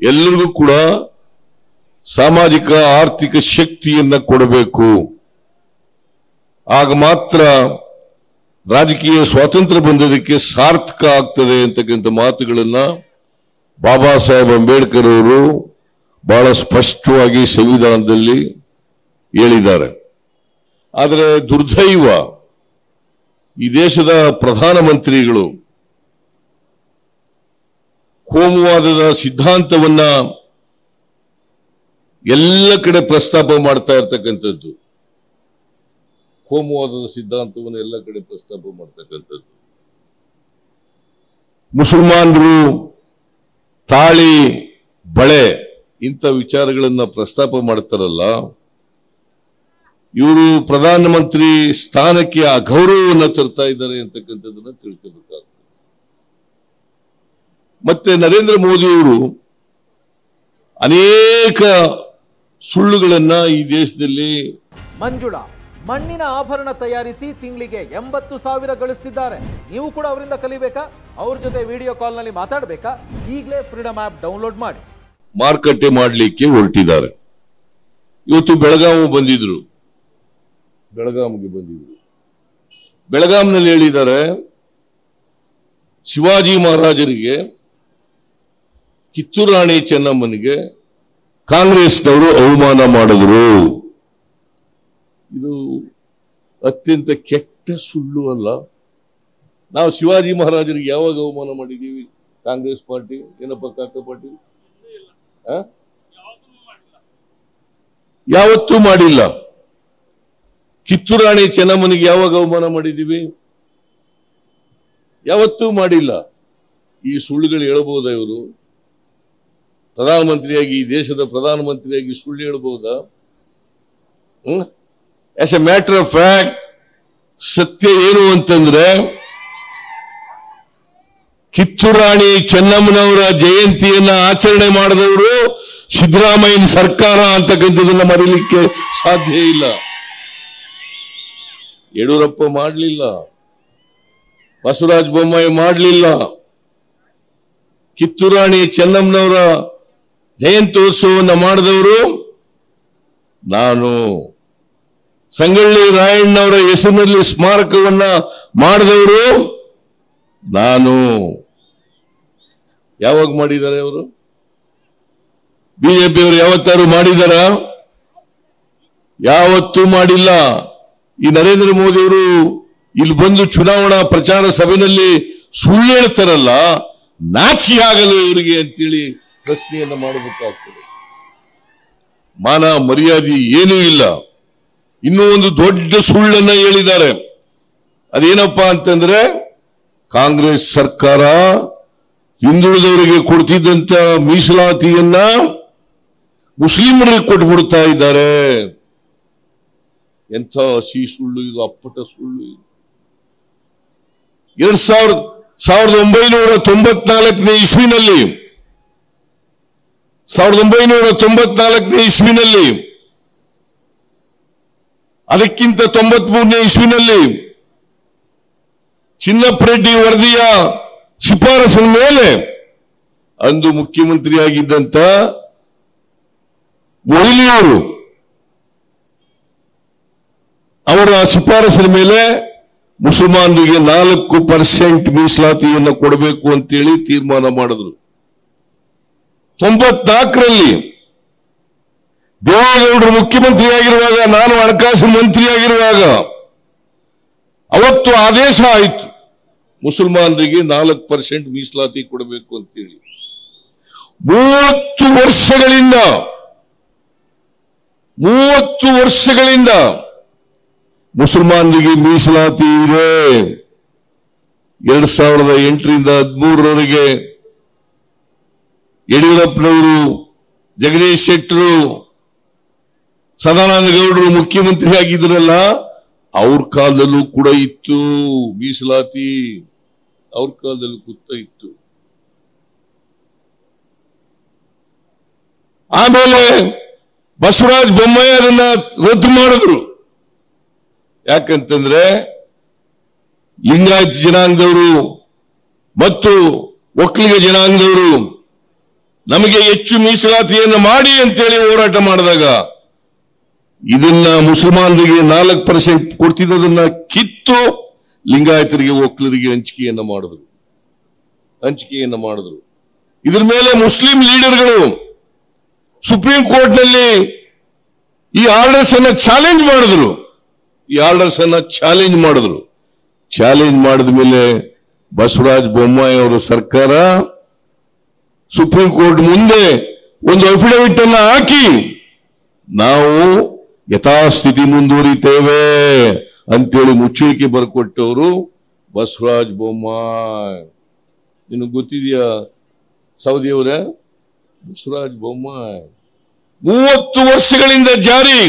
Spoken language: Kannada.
ಎಲ್ಲರಿಗೂ ಕೂಡ ಸಾಮಾಜಿಕ ಆರ್ಥಿಕ ಶಕ್ತಿಯನ್ನ ಕೊಡಬೇಕು. ಆಗ ಮಾತ್ರ ರಾಜಕೀಯ ಸ್ವಾತಂತ್ರ್ಯ ಬಂದದಕ್ಕೆ ಸಾರ್ಥಕ ಆಗ್ತದೆ ಅಂತಕ್ಕಂಥ ಮಾತುಗಳನ್ನ ಬಾಬಾ ಸಾಹೇಬ್ ಅಂಬೇಡ್ಕರ್ ಅವರು ಬಹಳ ಸ್ಪಷ್ಟವಾಗಿ ಸಂವಿಧಾನದಲ್ಲಿ ಹೇಳಿದ್ದಾರೆ. ಆದರೆ ದುರ್ದೈವ, ಈ ದೇಶದ ಪ್ರಧಾನಮಂತ್ರಿಗಳು ಕೋಮುವಾದದ ಸಿದ್ಧಾಂತವನ್ನ ಎಲ್ಲ ಕಡೆ ಪ್ರಸ್ತಾಪ ಮಾಡ್ತಾ ಇರ್ತಕ್ಕಂಥದ್ದು, ಕೋಮುವಾದದ ಸಿದ್ಧಾಂತವನ್ನು ಎಲ್ಲ ಕಡೆ ಪ್ರಸ್ತಾಪ ಮಾಡ್ತಕ್ಕಂಥದ್ದು. ಮುಸಲ್ಮಾನರು ತಾಳಿ ಬಳೆ ಇಂಥ ವಿಚಾರಗಳನ್ನ ಪ್ರಸ್ತಾಪ ಮಾಡ್ತಾರಲ್ಲ, ಇವರು ಪ್ರಧಾನಮಂತ್ರಿ ಸ್ಥಾನಕ್ಕೆ ಅಗೌರವವನ್ನು ತರ್ತಾ ಇದ್ದಾರೆ ಅಂತಕ್ಕಂಥದ್ದನ್ನ ತಿಳ್ಕೋಬೇಕಾಗ್ತದೆ. ಮತ್ತೆ ನರೇಂದ್ರ ಮೋದಿಯವರು ಅನೇಕ ಸುಳ್ಳುಗಳನ್ನ ಈ ದೇಶದಲ್ಲಿ ಮಂಜುಳಾ ಮಣ್ಣಿನ ಆಭರಣ ತಯಾರಿಸಿ ತಿಂಗಳಿಗೆ 80,000 ಗಳಿಸ್ತಿದ್ದಾರೆ. ನೀವು ಕೂಡ ಅವರಿಂದ ಕಲಿಬೇಕಾ? ಅವ್ರ ಜೊತೆ ವಿಡಿಯೋ ಕಾಲ್ ನಲ್ಲಿ ಮಾತಾಡಬೇಕಾ? ಈಗಲೇ ಫ್ರೀಡಮ್ ಆಪ್ ಡೌನ್ಲೋಡ್ ಮಾಡಿ. ಮಾರುಕಟ್ಟೆ ಮಾಡಲಿಕ್ಕೆ ಹೊರಟಿದ್ದಾರೆ. ಇವತ್ತು ಬೆಳಗಾವಿಗೆ ಬಂದಿದ್ರು. ಬೆಳಗಾಂನಲ್ಲಿ ಹೇಳಿದ್ದಾರೆ, ಶಿವಾಜಿ ಮಹಾರಾಜರಿಗೆ, ಕಿತ್ತೂರು ರಾಣಿ ಚೆನ್ನಮ್ಮನಿಗೆ ಕಾಂಗ್ರೆಸ್ನವರು ಅವಮಾನ ಮಾಡಿದ್ರು. ಇದು ಅತ್ಯಂತ ಕೆಟ್ಟ ಸುಳ್ಳು ಅಲ್ಲ. ನಾವು ಶಿವಾಜಿ ಮಹಾರಾಜರಿಗೆ ಯಾವಾಗ ಅವಮಾನ ಮಾಡಿದ್ದೀವಿ? ಕಾಂಗ್ರೆಸ್ ಪಾರ್ಟಿ ಏನಪ್ಪ ಕಾಕ ಪಾಟೀಲ್? ಯಾವತ್ತೂ ಮಾಡಿಲ್ಲ. ಕಿತ್ತೂರು ರಾಣಿ ಚೆನ್ನಮ್ಮನಿಗೆ ಯಾವಾಗ ಅವಮಾನ ಮಾಡಿದ್ದೀವಿ? ಯಾವತ್ತೂ ಮಾಡಿಲ್ಲ. ಈ ಸುಳ್ಳುಗಳು ಹೇಳಬಹುದಾ? ಇವರು ಪ್ರಧಾನಮಂತ್ರಿಯಾಗಿ, ಈ ದೇಶದ ಪ್ರಧಾನಮಂತ್ರಿಯಾಗಿ ಸುಳ್ಳು ಹೇಳಬಹುದಾ? As A matter of fact ಸತ್ಯ ಏನು ಅಂತಂದ್ರೆ, ಕಿತ್ತೂರು ರಾಣಿ ಚೆನ್ನಮ್ಮನವರ ಜಯಂತಿಯನ್ನ ಆಚರಣೆ ಮಾಡಿದವರು ಸಿದ್ದರಾಮಯ್ಯನ ಸರ್ಕಾರ ಅಂತಕ್ಕಂಥದನ್ನ ಮರೀಲಿಕ್ಕೆ ಸಾಧ್ಯ ಇಲ್ಲ. ಯಡಿಯೂರಪ್ಪ ಮಾಡಲಿಲ್ಲ, ಬಸವರಾಜ ಬೊಮ್ಮಾಯಿ ಮಾಡಲಿಲ್ಲ. ಕಿತ್ತೂರು ರಾಣಿ ಚೆನ್ನಮ್ಮನವರ ಜಯಂತ್ಯೋತ್ಸವವನ್ನು ಮಾಡಿದವರು ನಾನು. ಸಂಗೊಳ್ಳಿ ರಾಯಣ್ಣವರ ಹೆಸರಿನಲ್ಲಿ ಸ್ಮಾರಕವನ್ನ ಮಾಡಿದವರು ನಾನು. ಯಾವಾಗ ಮಾಡಿದ್ದಾರೆ ಅವರು? ಬಿಜೆಪಿಯವರು ಯಾವತ್ತಾರು ಮಾಡಿದಾರ? ಯಾವತ್ತೂ ಮಾಡಿಲ್ಲ. ಈ ನರೇಂದ್ರ ಮೋದಿಯವರು ಇಲ್ಲಿ ಬಂದು ಚುನಾವಣಾ ಪ್ರಚಾರ ಸಭೆಯಲ್ಲಿ ಸುಳ್ಳು ಹೇಳ್ತಾರಲ್ಲ, ನಾಚಿ ಆಗಲು ಇವರಿಗೆ ಅಂತೇಳಿ ಪ್ರಶ್ನೆಯನ್ನ ಮಾಡಬೇಕಾಗ್ತದೆ. ಮಾನ ಮರ್ಯಾದೆ ಏನೂ ಇಲ್ಲ. ಇನ್ನೂ ಒಂದು ದೊಡ್ಡ ಸುಳ್ಳನ್ನ ಹೇಳಿದ್ದಾರೆ. ಅದೇನಪ್ಪಾ ಅಂತಂದ್ರೆ, ಕಾಂಗ್ರೆಸ್ ಸರ್ಕಾರ ಹಿಂದುಳಿದವರಿಗೆ ಕೊಡ್ತಿದ್ದಂತ ಮೀಸಲಾತಿಯನ್ನ ಮುಸ್ಲಿಮರಿಗೆ ಕೊಟ್ಬಿಡ್ತಾ ಇದ್ದಾರೆ. ಎಂಥ ಹಸಿ ಸುಳ್ಳು ಇದು, ಅಪ್ಪಟ ಸುಳ್ಳು ಇದು. 1994ನೇ ಇಸ್ವಿನಲ್ಲಿ 1994ನೇ ಇಸ್ವಿನಲ್ಲಿ, ಅದಕ್ಕಿಂತ 93ನೇ ಇಸ್ವಿನಲ್ಲಿ ಚಿನ್ನಪ್ಪರೆಡ್ಡಿ ವರದಿಯ ಶಿಫಾರಸಿನ ಮೇಲೆ ಅಂದು ಮುಖ್ಯಮಂತ್ರಿಯಾಗಿದ್ದಂತ ಮೊಯ್ಲಿಯವರು ಅವರ ಶಿಫಾರಸಿನ ಮೇಲೆ ಮುಸಲ್ಮಾನರಿಗೆ 4% ಮೀಸಲಾತಿಯನ್ನು ಕೊಡಬೇಕು ಅಂತೇಳಿ ತೀರ್ಮಾನ ಮಾಡಿದ್ರು. 94ರಲ್ಲಿ ದೇವೇಗೌಡರು ಮುಖ್ಯಮಂತ್ರಿಯಾಗಿರುವಾಗ, ನಾನು ಹಣಕಾಸು ಮಂತ್ರಿಯಾಗಿರುವಾಗ ಅವತ್ತು ಆದೇಶ ಆಯಿತು, ಮುಸಲ್ಮಾನರಿಗೆ 4% ಮೀಸಲಾತಿ ಕೊಡಬೇಕು ಅಂತೇಳಿ. 30 ವರ್ಷಗಳಿಂದ ಮುಸಲ್ಮಾನರಿಗೆ ಮೀಸಲಾತಿ ಇದೆ. 2008ರಿಂದ 13ರವರೆಗೆ ಯಡಿಯೂರಪ್ಪನವರು, ಜಗದೀಶ್ ಶೆಟ್ಟರು, ಸದಾನಂದ ಗೌಡರು ಮುಖ್ಯಮಂತ್ರಿ ಆಗಿದ್ರಲ್ಲ, ಅವ್ರ ಕಾಲದಲ್ಲೂ ಕೂಡ ಇತ್ತು ಮೀಸಲಾತಿ. ಅವ್ರ ಕಾಲದಲ್ಲೂ ಕೂತ ಇತ್ತು. ಆಮೇಲೆ ಬಸವರಾಜ ಬೊಮ್ಮಾಯಿ ಅದನ್ನ ರದ್ದು ಮಾಡಿದ್ರು. ಯಾಕಂತಂದ್ರೆ ಲಿಂಗಾಯತ ಜನಾಂಗದವರು ಮತ್ತು ಒಕ್ಕಲಿಗ ಜನಾಂಗದವರು ನಮಗೆ ಹೆಚ್ಚು ಮೀಸಲಾತಿಯನ್ನು ಮಾಡಿ ಅಂತೇಳಿ ಹೋರಾಟ ಮಾಡಿದಾಗ ಇದನ್ನ ಮುಸಲ್ಮಾನರಿಗೆ 4% ಕೊಡ್ತಿದ್ದದನ್ನ ಕಿತ್ತು ಲಿಂಗಾಯತರಿಗೆ ಒಕ್ಕಲರಿಗೆ ಹಂಚಿಕೆಯನ್ನ ಮಾಡಿದ್ರು. ಇದ್ರ ಮೇಲೆ ಮುಸ್ಲಿಂ ಲೀಡರ್ಗಳು ಸುಪ್ರೀಂ ಕೋರ್ಟ್ ನಲ್ಲಿ ಈ ಆರ್ಡರ್ಸ್ ಅನ್ನ ಚಾಲೆಂಜ್ ಮಾಡಿದ್ರು. ಚಾಲೆಂಜ್ ಮಾಡಿದ ಮೇಲೆ ಬಸವರಾಜ ಬೊಮ್ಮಾಯಿ ಅವರ ಸರ್ಕಾರ ಸುಪ್ರೀಂ ಕೋರ್ಟ್ ಮುಂದೆ ಒಂದು ಅಫಿಡವಿಟ್ ಅನ್ನ ಹಾಕಿ ನಾವು ಯಥಾಸ್ಥಿತಿ ಮುಂದುವರಿತೇವೆ ಅಂತೇಳಿ ಮುಚ್ಚಳಿಕೆ ಬರ್ಕೊಟ್ಟವರು ಬಸವರಾಜ ಬೊಮ್ಮಾಯಿ. ನಿನಗೆ ಗೊತ್ತಿದೆಯಾ ಸೌದಿಯವರೇ? ಬಸವರಾಜ ಬೊಮ್ಮಾಯಿ 30 ವರ್ಷಗಳಿಂದ ಜಾರಿ